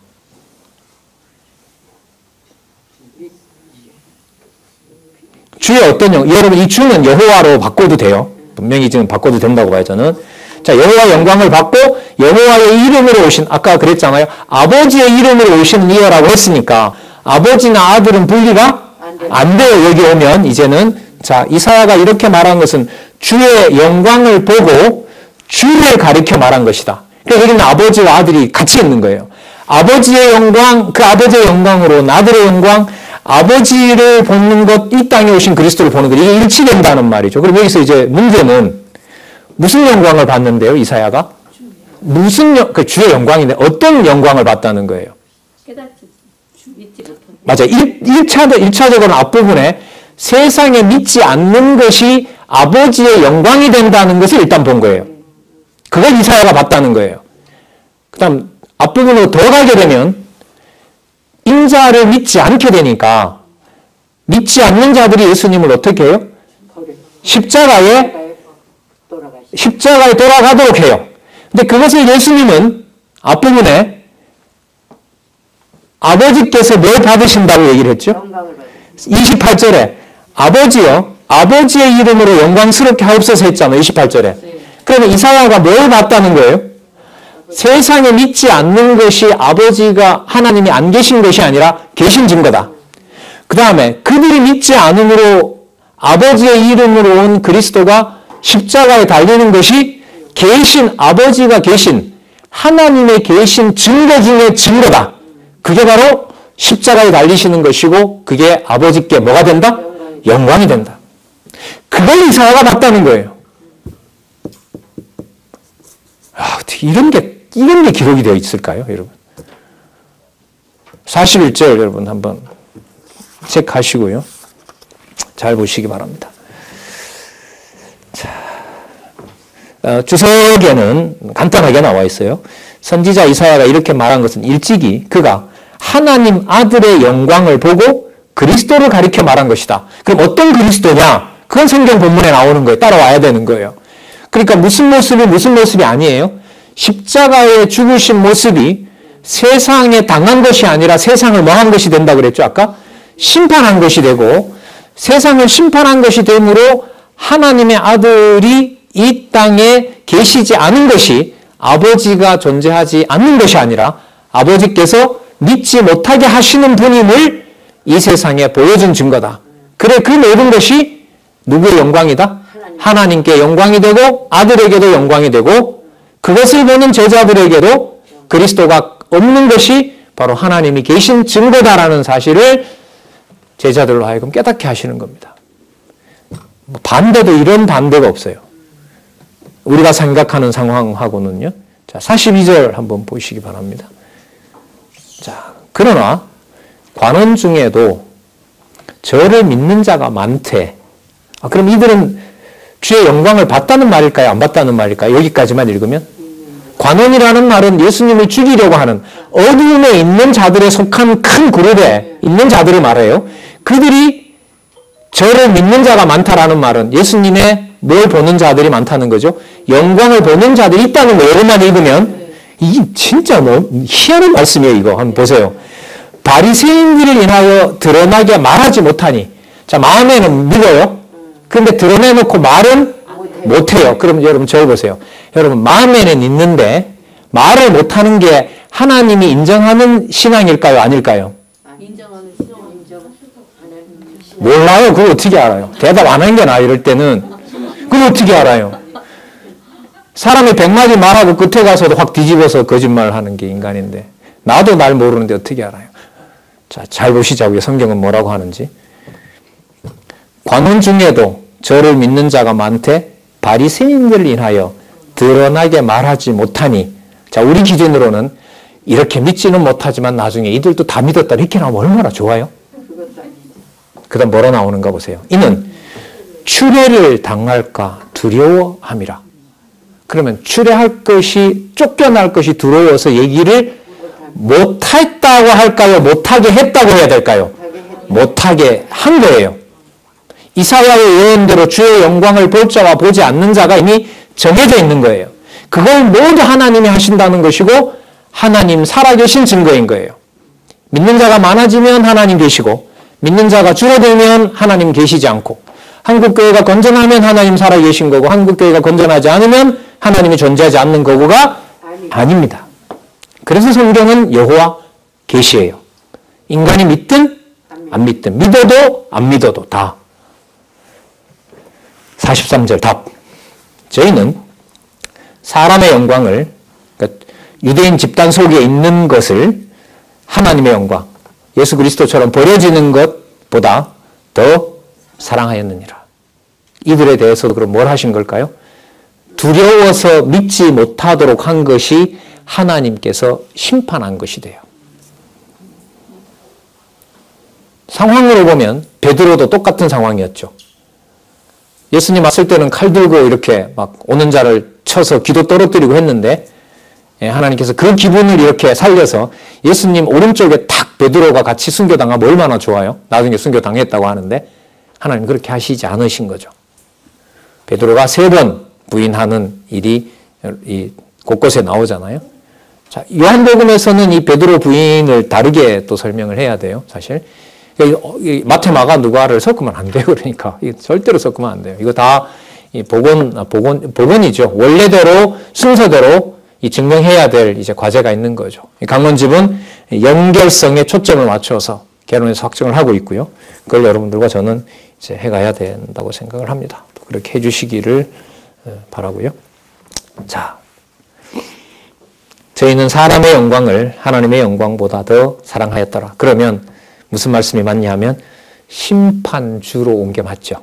주의 어떤 영광? 여러분, 이 주는 여호와로 바꿔도 돼요. 분명히 지금 바꿔도 된다고 봐요, 저는. 자, 여호와 영광을 받고 여호와의 이름으로 오신, 아까 그랬잖아요. 아버지의 이름으로 오시는 이여라고 했으니까 아버지나 아들은 분리가 안 돼요. 여기 오면 이제는. 자, 이사야가 이렇게 말한 것은 주의 영광을 보고 주를 가리켜 말한 것이다. 그래서 여기는 아버지와 아들이 같이 있는 거예요. 아버지의 영광, 그 아버지의 영광으로 아들의 영광, 아버지를 보는 것, 이 땅에 오신 그리스도를 보는 것, 이게 일치된다는 말이죠. 그럼 여기서 이제 문제는 무슨 영광을 받는데요, 이사야가? 그 주의 영광인데 어떤 영광을 받다는 거예요? 맞아요. 1차적으로는 앞부분에 세상에 믿지 않는 것이 아버지의 영광이 된다는 것을 일단 본 거예요. 그걸 이사야가 봤다는 거예요. 그 다음 앞부분으로 더 가게 되면 인자를 믿지 않게 되니까 믿지 않는 자들이 예수님을 어떻게 해요? 십자가에 돌아가도록 해요. 근데 그것을 예수님은 앞부분에 아버지께서 뭘 받으신다고 얘기를 했죠? 28절에 아버지요, 아버지의 이름으로 영광스럽게 하옵소서 했잖아요. 28절에. 그러면 이사야가 뭘 봤다는 거예요? 세상에 믿지 않는 것이 아버지가 하나님이 안 계신 것이 아니라 계신 증거다. 그 다음에 그들이 믿지 않음으로 아버지의 이름으로 온 그리스도가 십자가에 달리는 것이 계신 아버지가 계신 하나님의 계신 증거 중의 증거다. 그게 바로 십자가에 달리시는 것이고 그게 아버지께 뭐가 된다? 영광이 된다. 그걸 이사야가 봤다는 거예요. 어떻게 이런 게 기록이 되어 있을까요, 여러분? 41절 여러분 한번 체크하시고요. 잘 보시기 바랍니다. 자, 주석에는 간단하게 나와 있어요. 선지자 이사야가 이렇게 말한 것은 일찍이 그가 하나님 아들의 영광을 보고 그리스도를 가리켜 말한 것이다. 그럼 어떤 그리스도냐? 그건 성경 본문에 나오는 거예요. 따라와야 되는 거예요. 그러니까 무슨 모습이 아니에요. 십자가에 죽으신 모습이 세상에 당한 것이 아니라 세상을 뭐 한 것이 된다고 그랬죠, 아까? 심판한 것이 되고 세상을 심판한 것이 되므로 하나님의 아들이 이 땅에 계시지 않은 것이 아버지가 존재하지 않는 것이 아니라 아버지께서 믿지 못하게 하시는 분임을 이 세상에 보여준 증거다. 그래, 그 모든 것이 누구의 영광이다? 하나님께 영광이 되고 아들에게도 영광이 되고 그것을 보는 제자들에게도 그리스도가 없는 것이 바로 하나님이 계신 증거다라는 사실을 제자들로 하여금 깨닫게 하시는 겁니다. 반대도 이런 반대가 없어요. 우리가 생각하는 상황하고는요. 자, 42절 한번 보시기 바랍니다. 자, 그러나 관원 중에도 저를 믿는 자가 많되, 그럼 이들은 주의 영광을 봤다는 말일까요? 안 봤다는 말일까요? 여기까지만 읽으면? 관원이라는 말은 예수님을 죽이려고 하는 어둠에 있는 자들에 속한 큰 그룹에 있는 자들을 말해요. 그들이 저를 믿는 자가 많다라는 말은 예수님의 뭘 보는 자들이 많다는 거죠. 영광을 보는 자들이 있다는 거예요. 여러분만 읽으면 이게 진짜 희한한 말씀이에요. 이거 한번 보세요. 바리새인들을 인하여 드러나게 말하지 못하니. 자, 마음에는 믿어요. 그런데 드러내놓고 말은 못해요. 그럼 여러분 저를 보세요. 여러분 마음에는 있는데 말을 못하는 게 하나님이 인정하는 신앙일까요? 아닐까요? 인정하는 신앙 몰라요. 그걸 어떻게 알아요? 대답 안 하는 게 나아 이럴 때는. 그걸 어떻게 알아요? 사람이 100마디 말하고 끝에 가서도 확 뒤집어서 거짓말을 하는 게 인간인데 나도 날 모르는데 어떻게 알아요? 자, 잘 보시자고요. 성경은 뭐라고 하는지. 관원 중에도 저를 믿는 자가 많되 바리새인들을 인하여 드러나게 말하지 못하니. 자, 우리 기준으로는 이렇게 믿지는 못하지만 나중에 이들도 다 믿었다 이렇게 나오면 얼마나 좋아요? 그 다음 뭐로 나오는가 보세요. 이는 추례를 당할까 두려워함이라. 그러면 추례할 것이 쫓겨날 것이 두려워서 얘기를 못했다고 할까요? 못하게 했다고 해야 될까요? 못하게 한 거예요. 이사야의 예언대로 주의 영광을 볼 자와 보지 않는 자가 이미 정해져 있는 거예요. 그걸 모두 하나님이 하신다는 것이고 하나님 살아계신 증거인 거예요. 믿는 자가 많아지면 하나님 계시고 믿는 자가 줄어들면 하나님 계시지 않고 한국교회가 건전하면 하나님 살아계신 거고 한국교회가 건전하지 않으면 하나님이 존재하지 않는 거고가 아닙니다. 그래서 성경은 여호와 계시예요. 인간이 믿든 안 믿든 믿어도 안 믿어도 다. 43절 답. 저희는 사람의 영광을 그러니까 유대인 집단 속에 있는 것을 하나님의 영광 예수 그리스도처럼 버려지는 것보다 더 사랑하였느니라. 이들에 대해서도 그럼 뭘 하신 걸까요? 두려워서 믿지 못하도록 한 것이 하나님께서 심판한 것이 돼요. 상황으로 보면 베드로도 똑같은 상황이었죠. 예수님 왔을 때는 칼 들고 이렇게 막 오는 자를 쳐서 기도 떨어뜨리고 했는데 하나님께서 그 기분을 이렇게 살려서 예수님 오른쪽에 탁 베드로가 같이 순교당하면 얼마나 좋아요? 나중에 순교당했다고 하는데 하나님 그렇게 하시지 않으신 거죠. 베드로가 3번 부인하는 일이 곳곳에 나오잖아요. 자, 요한복음에서는 이 베드로 부인을 다르게 또 설명을 해야 돼요, 사실. 마태, 마가, 누가를 섞으면 안 돼요, 그러니까. 절대로 섞으면 안 돼요. 이거 다 복원이죠. 원래대로, 순서대로 증명해야 될 이제 과제가 있는 거죠. 강론집은 연결성에 초점을 맞춰서 개론에서 확정을 하고 있고요. 그걸 여러분들과 저는 이제 해가야 된다고 생각을 합니다. 그렇게 해주시기를 바라고요. 자, 저희는 사람의 영광을 하나님의 영광보다 더 사랑하였더라. 그러면 무슨 말씀이 맞냐 하면 심판주로 온 게 맞죠.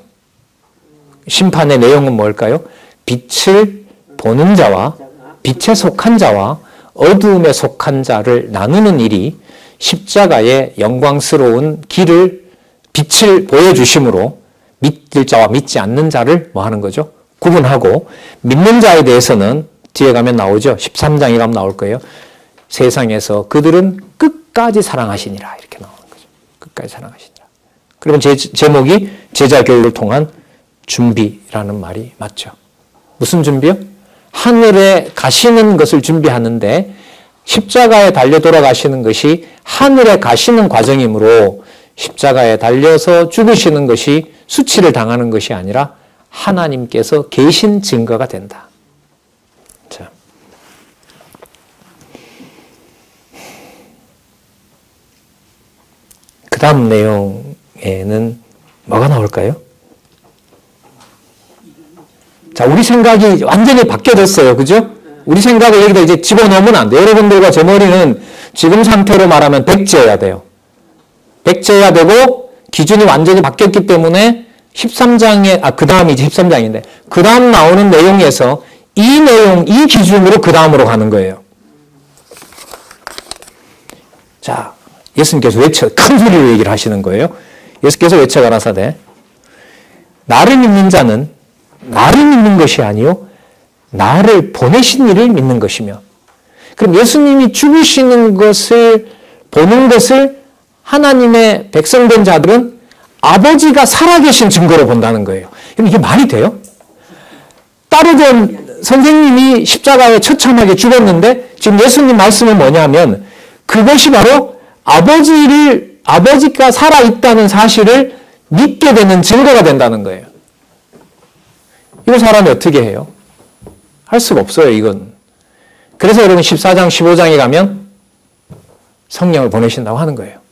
심판의 내용은 뭘까요? 빛을 보는 자와 빛에 속한 자와 어두움에 속한 자를 나누는 일이 십자가의 영광스러운 길을 빛을 보여주심으로 믿을 자와 믿지 않는 자를 뭐 하는 거죠? 구분하고 믿는 자에 대해서는 뒤에 가면 나오죠. 13장에 가면 나올 거예요. 세상에서 그들은 끝까지 사랑하시니라 이렇게 나오는 거죠. 끝까지 사랑하시니라. 그러면 제목이 제자 교육을 통한 준비라는 말이 맞죠. 무슨 준비요? 하늘에 가시는 것을 준비하는데 십자가에 달려 돌아가시는 것이 하늘에 가시는 과정이므로 십자가에 달려서 죽으시는 것이 수치를 당하는 것이 아니라 하나님께서 계신 증거가 된다. 자. 그 다음 내용에는 뭐가 나올까요? 자, 우리 생각이 완전히 바뀌어졌어요. 그죠? 우리 생각을 여기다 이제 집어넣으면 안 돼요. 여러분들과 제 머리는 지금 상태로 말하면 백제여야 돼요. 백제여야 되고, 기준이 완전히 바뀌었기 때문에 13장에, 그 다음이 이제 13장인데, 그 다음 나오는 내용에서 이 내용, 이 기준으로 그 다음으로 가는 거예요. 자, 예수님께서 큰 소리로 얘기를 하시는 거예요. 예수께서 외쳐 가라사대, 나를 믿는 자는 나를 믿는 것이 아니요 나를 보내신 이를 믿는 것이며, 그럼 예수님이 죽으시는 것을 보는 것을 하나님의 백성된 자들은 아버지가 살아계신 증거로 본다는 거예요. 그럼 이게 말이 돼요? 따르던 선생님이 십자가에 처참하게 죽었는데 지금 예수님 말씀은 뭐냐면 그것이 바로 아버지가 살아있다는 사실을 믿게 되는 증거가 된다는 거예요. 이거 사람이 어떻게 해요? 할 수가 없어요, 이건. 그래서 여러분 14장, 15장에 가면 성령을 보내신다고 하는 거예요.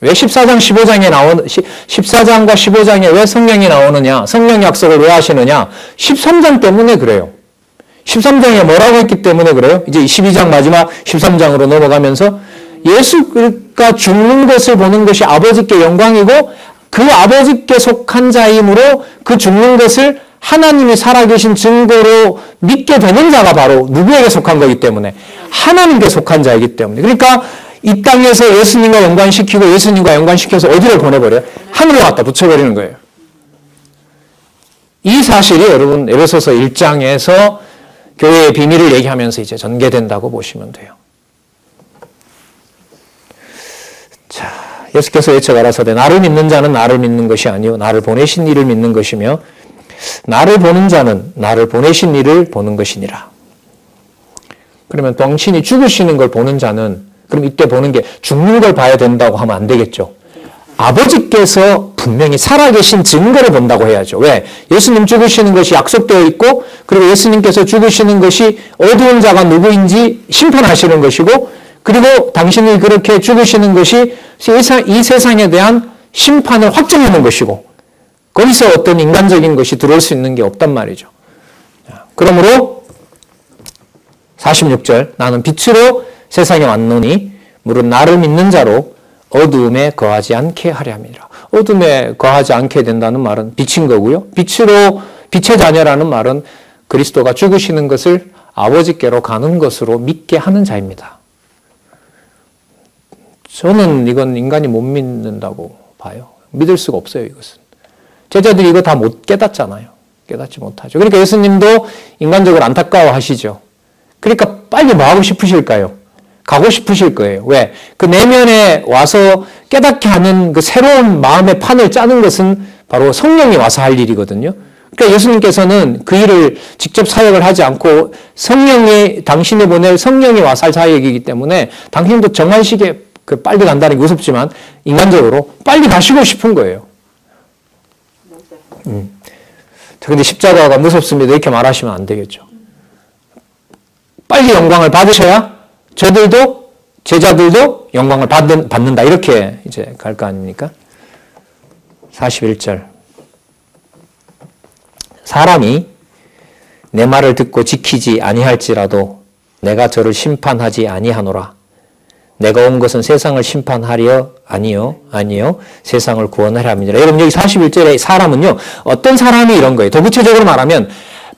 왜 14장, 14장과 15장에 왜 성령이 나오느냐? 성령 약속을 왜 하시느냐? 13장 때문에 그래요. 13장에 뭐라고 했기 때문에 그래요? 이제 12장 마지막 13장으로 넘어가면서 예수가 죽는 것을 보는 것이 아버지께 영광이고 그 아버지께 속한 자이므로 그 죽는 것을 하나님이 살아계신 증거로 믿게 되는 자가 바로 누구에게 속한 거기 때문에 하나님께 속한 자이기 때문에. 그러니까 이 땅에서 예수님과 연관시키고 예수님과 연관시켜서 어디를 보내버려요? 하늘로 갖다 붙여버리는 거예요. 이 사실이 여러분 에베소서 1장에서 교회의 비밀을 얘기하면서 이제 전개된다고 보시면 돼요. 자, 예수께서 외쳐 가라사대 나를 믿는 자는 나를 믿는 것이 아니요 나를 보내신 이를 믿는 것이며 나를 보는 자는 나를 보내신 이를 보는 것이니라. 그러면 당신이 죽으시는 걸 보는 자는 그럼 이때 보는 게 죽는 걸 봐야 된다고 하면 안 되겠죠. 아버지께서 분명히 살아계신 증거를 본다고 해야죠. 왜? 예수님 죽으시는 것이 약속되어 있고 그리고 예수님께서 죽으시는 것이 어두운 자가 누구인지 심판하시는 것이고 그리고 당신이 그렇게 죽으시는 것이 이 세상에 대한 심판을 확정하는 것이고 거기서 어떤 인간적인 것이 들어올 수 있는 게 없단 말이죠. 그러므로 46절 나는 빛으로 세상에 왔노니 무릇 나를 믿는 자로 어두움에 거하지 않게 하려 함이라. 어둠에 거하지 않게 된다는 말은 빛인 거고요. 빛의 자녀라는 말은 그리스도가 죽으시는 것을 아버지께로 가는 것으로 믿게 하는 자입니다. 저는 이건 인간이 못 믿는다고 봐요. 믿을 수가 없어요, 이것은. 제자들이 이거 다 못 깨닫잖아요. 깨닫지 못하죠. 그러니까 예수님도 인간적으로 안타까워하시죠. 그러니까 빨리 뭐 하고 싶으실까요? 가고 싶으실 거예요. 왜? 그 내면에 와서 깨닫게 하는 그 새로운 마음의 판을 짜는 것은 바로 성령이 와서 할 일이거든요. 그러니까 예수님께서는 그 일을 직접 사역을 하지 않고 성령이, 당신이 보낼 성령이 와서 할 사역이기 때문에 당신도 정한 시기에 그 빨리 간다는 게 무섭지만 인간적으로 빨리 가시고 싶은 거예요. 자, 근데 십자가가 무섭습니다. 이렇게 말하시면 안 되겠죠. 빨리 영광을 받으셔야 저들도, 제자들도 영광을 받는다. 이렇게 이제 갈 거 아닙니까? 41절. 사람이 내 말을 듣고 지키지 아니할지라도 내가 저를 심판하지 아니하노라. 내가 온 것은 세상을 심판하려 아니요 세상을 구원하려 함이니라. 여러분 여기 41절에 사람은요 어떤 사람이 이런 거예요. 더 구체적으로 말하면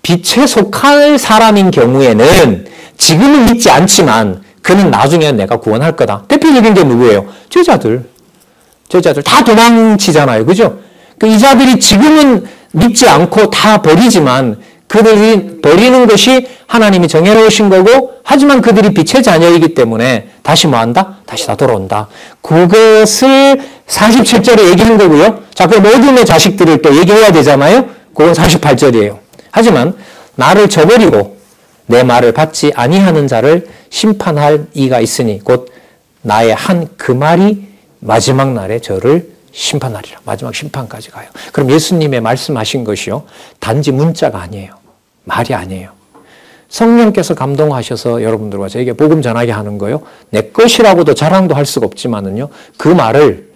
빛에 속할 사람인 경우에는 지금은 믿지 않지만 그는 나중에 내가 구원할 거다. 대표적인 게 누구예요? 제자들 다 도망치잖아요. 그죠? 그 이자들이 지금은 믿지 않고 다 버리지만 그들이 버리는 것이 하나님이 정해놓으신 거고 하지만 그들이 빛의 자녀이기 때문에 다시 뭐 한다? 다시 다 돌아온다. 그것을 47절에 얘기하는 거고요. 자, 그 모든 자식들을 또 얘기해야 되잖아요. 그건 48절이에요. 하지만 나를 저버리고 내 말을 받지 아니하는 자를 심판할 이가 있으니 곧 나의 한 그 말이 마지막 날에 저를 심판하리라. 마지막 심판까지 가요. 그럼 예수님의 말씀하신 것이요. 단지 문자가 아니에요. 말이 아니에요. 성령께서 감동하셔서 여러분들과 저에게 복음 전하게 하는 거요. 내 것이라고도 자랑도 할 수가 없지만은요. 그 말을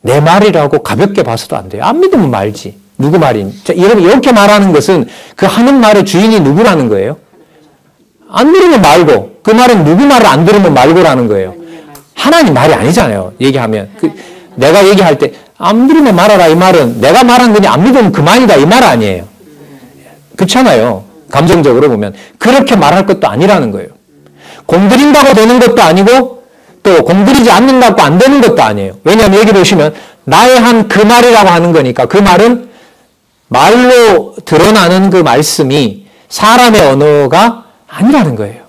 내 말이라고 가볍게 봐서도 안 돼요. 안 믿으면 말지. 누구 말인? 여러분 이렇게 말하는 것은 그 하는 말의 주인이 누구라는 거예요? 안 들으면 말고 그 말은 누구 말을 안 들으면 말고라는 거예요. 하나님 말이 아니잖아요. 얘기하면. 내가 얘기할 때 안 들으면 말아라 이 말은 내가 말한 거니 안 믿으면 그만이다 이 말 아니에요. 그렇잖아요. 감정적으로 보면. 그렇게 말할 것도 아니라는 거예요. 공들인다고 되는 것도 아니고 또 공들이지 않는다고 안 되는 것도 아니에요. 왜냐하면 여기 보시면 나의 한 그 말이라고 하는 거니까 그 말은 말로 드러나는 그 말씀이 사람의 언어가 아니라는 거예요.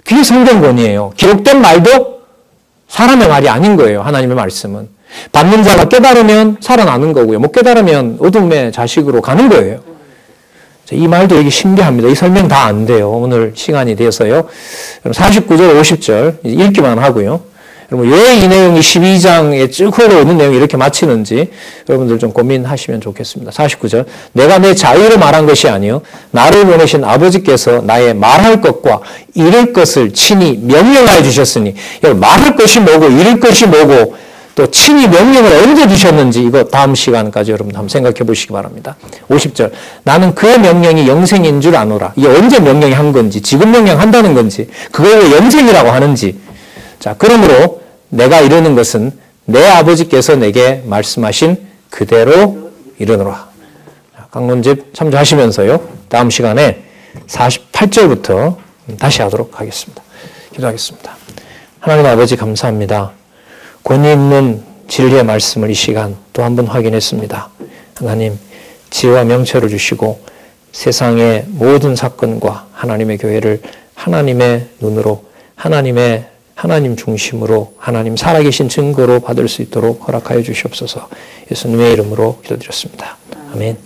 그게 성경권이에요. 기록된 말도 사람의 말이 아닌 거예요. 하나님의 말씀은. 받는 자가 깨달으면 살아나는 거고요. 못 깨달으면 어둠의 자식으로 가는 거예요. 이 말도 여기 신기합니다. 이 설명 다 안 돼요. 오늘 시간이 돼서요. 49절, 50절 읽기만 하고요. 여러분 왜 이 내용이 12장에 쭉 흘러오는 내용이 이렇게 마치는지 여러분들 좀 고민하시면 좋겠습니다. 49절 내가 내 자유로 말한 것이 아니요 나를 보내신 아버지께서 나의 말할 것과 이룰 것을 친히 명령하여 주셨으니 여러분 말할 것이 뭐고 이룰 것이 뭐고 또 친히 명령을 언제 주셨는지 이거 다음 시간까지 여러분 한번 생각해 보시기 바랍니다. 50절 나는 그 명령이 영생인 줄 아노라. 이게 언제 명령이 한 건지 지금 명령한다는 건지 그걸 왜 영생이라고 하는지 자, 그러므로 내가 이르는 것은 내 아버지께서 내게 말씀하신 그대로 이르노라. 강론집 참조하시면서요. 다음 시간에 48절부터 다시 하도록 하겠습니다. 기도하겠습니다. 하나님 아버지 감사합니다. 권위 있는 진리의 말씀을 이 시간 또 한 번 확인했습니다. 하나님 지혜와 명철을 주시고 세상의 모든 사건과 하나님의 교회를 하나님의 눈으로 하나님 중심으로 하나님 살아계신 증거로 받을 수 있도록 허락하여 주시옵소서. 예수님의 이름으로 기도드렸습니다. 아멘.